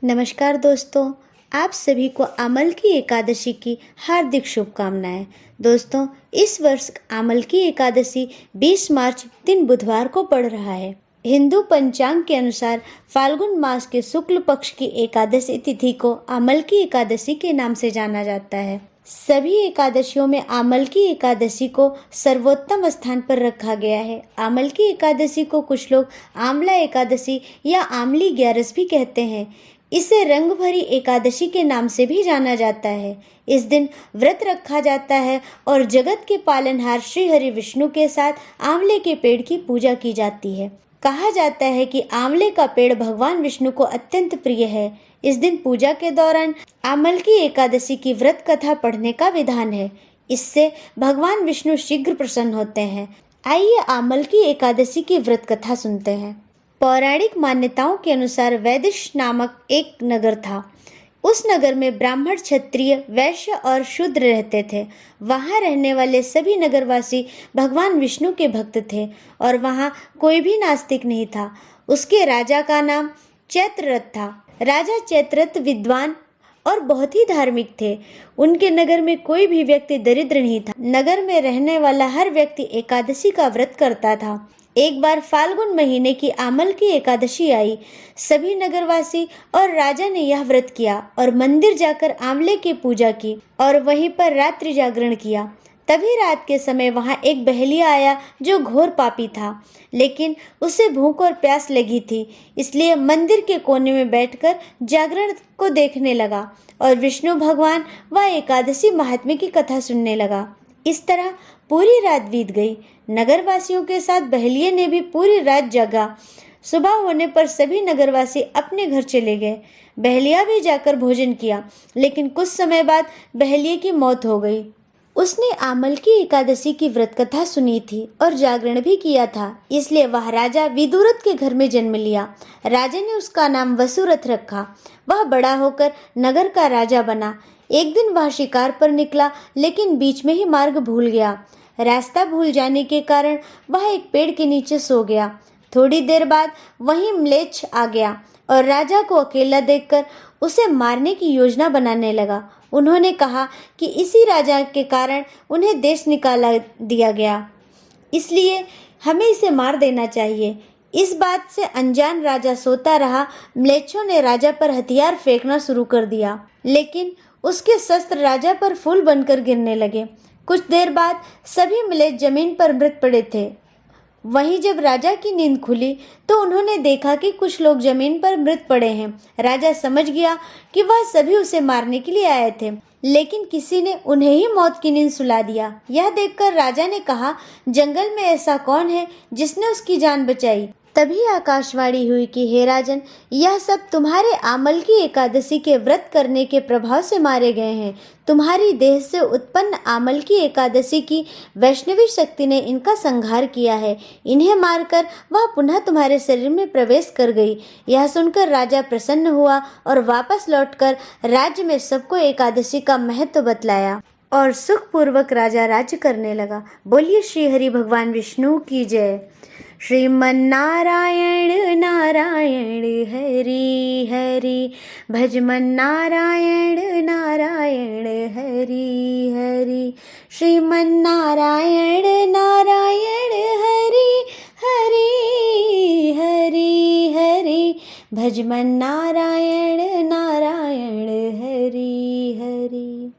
नमस्कार दोस्तों, आप सभी को आमल की एकादशी की हार्दिक शुभकामनाएं। दोस्तों, इस वर्ष आमल की एकादशी 20 मार्च दिन बुधवार को पड़ रहा है। हिंदू पंचांग के अनुसार फाल्गुन मास के शुक्ल पक्ष की एकादशी तिथि को आमल की एकादशी के नाम से जाना जाता है। सभी एकादशियों में आमल की एकादशी को सर्वोत्तम स्थान पर रखा गया है। आमल की एकादशी को कुछ लोग आंवला एकादशी या आंवली ग्यारस भी कहते हैं। इसे रंग भरी एकादशी के नाम से भी जाना जाता है। इस दिन व्रत रखा जाता है और जगत के पालनहार श्री हरि विष्णु के साथ आंवले के पेड़ की पूजा की जाती है। कहा जाता है कि आंवले का पेड़ भगवान विष्णु को अत्यंत प्रिय है। इस दिन पूजा के दौरान आमल की एकादशी की व्रत कथा पढ़ने का विधान है। इससे भगवान विष्णु शीघ्र प्रसन्न होते हैं। आइए आमल की एकादशी की व्रत कथा सुनते हैं। पौराणिक मान्यताओं के अनुसार वैदिश नामक एक नगर था। उस नगर में ब्राह्मण, क्षत्रिय, वैश्य और शूद्र रहते थे। वहाँ रहने वाले सभी नगरवासी भगवान विष्णु के भक्त थे और वहाँ कोई भी नास्तिक नहीं था। उसके राजा का नाम चैत्ररथ था। राजा चैत्ररथ विद्वान और बहुत ही धार्मिक थे। उनके नगर में कोई भी व्यक्ति दरिद्र नहीं था। नगर में रहने वाला हर व्यक्ति एकादशी का व्रत करता था। एक बार फाल्गुन महीने की आमल की एकादशी आई। सभी नगरवासी और राजा ने यह व्रत किया और मंदिर जाकर आंवले की पूजा की और वहीं पर रात्रि जागरण किया। तभी रात के समय वहां एक बहेलिया आया जो घोर पापी था, लेकिन उसे भूख और प्यास लगी थी, इसलिए मंदिर के कोने में बैठकर जागरण को देखने लगा और विष्णु भगवान व एकादशी महात्म्य की कथा सुनने लगा। इस तरह पूरी रात बीत गई। नगरवासियों के साथ बहेलिये ने भी पूरी रात जागा। सुबह होने पर सभी नगरवासी अपने घर चले गए। बहेलिया भी जाकर भोजन किया, लेकिन कुछ समय बाद बहेलिये की मौत हो गई। उसने आमल की एकादशी की व्रत कथा सुनी थी और जागरण भी किया था, इसलिए वह राजा विदुरथ के घर में जन्म लिया। राजा ने उसका नाम वसुरथ रखा। वह बड़ा होकर नगर का राजा बना। एक दिन वह शिकार पर निकला, लेकिन बीच में ही मार्ग भूल गया। रास्ता भूल जाने के कारण वह एक पेड़ के नीचे सो गया। थोड़ी देर बाद वहीं म्लेच्छ आ गया और राजा को अकेला देखकर उसे मारने की योजना बनाने लगा। उन्होंने कहा कि इसी राजा के कारण उन्हें देश निकाला दिया गया, इसलिए हमें इसे मार देना चाहिए। इस बात से अनजान राजा सोता रहा। म्लेच्छों ने राजा पर हथियार फेंकना शुरू कर दिया, लेकिन उसके शस्त्र राजा पर फूल बनकर गिरने लगे। कुछ देर बाद सभी म्लेच्छ जमीन पर मृत पड़े थे। वहीं जब राजा की नींद खुली तो उन्होंने देखा कि कुछ लोग जमीन पर मृत पड़े हैं। राजा समझ गया कि वह सभी उसे मारने के लिए आए थे, लेकिन किसी ने उन्हें ही मौत की नींद सुला दिया। यह देखकर राजा ने कहा, जंगल में ऐसा कौन है जिसने उसकी जान बचाई। तभी आकाशवाणी हुई कि हे राजन, यह सब तुम्हारे आमल की एकादशी के व्रत करने के प्रभाव से मारे गए हैं। तुम्हारी देह से उत्पन्न आमल की एकादशी की वैष्णवी शक्ति ने इनका संहार किया है। इन्हें मारकर वह पुनः तुम्हारे शरीर में प्रवेश कर गई। यह सुनकर राजा प्रसन्न हुआ और वापस लौटकर राज्य में सबको एकादशी का महत्व बतलाया और सुखपूर्वक राजा राज्य करने लगा। बोलिए श्री हरि भगवान विष्णु की जय। श्रीमन्नारायण नारायण हरि हरि, भजमन नारायण नारायण हरि हरि। श्रीमन्नारायण नारायण हरि हरि हरि हरि, भजमन नारायण नारायण हरि हरि।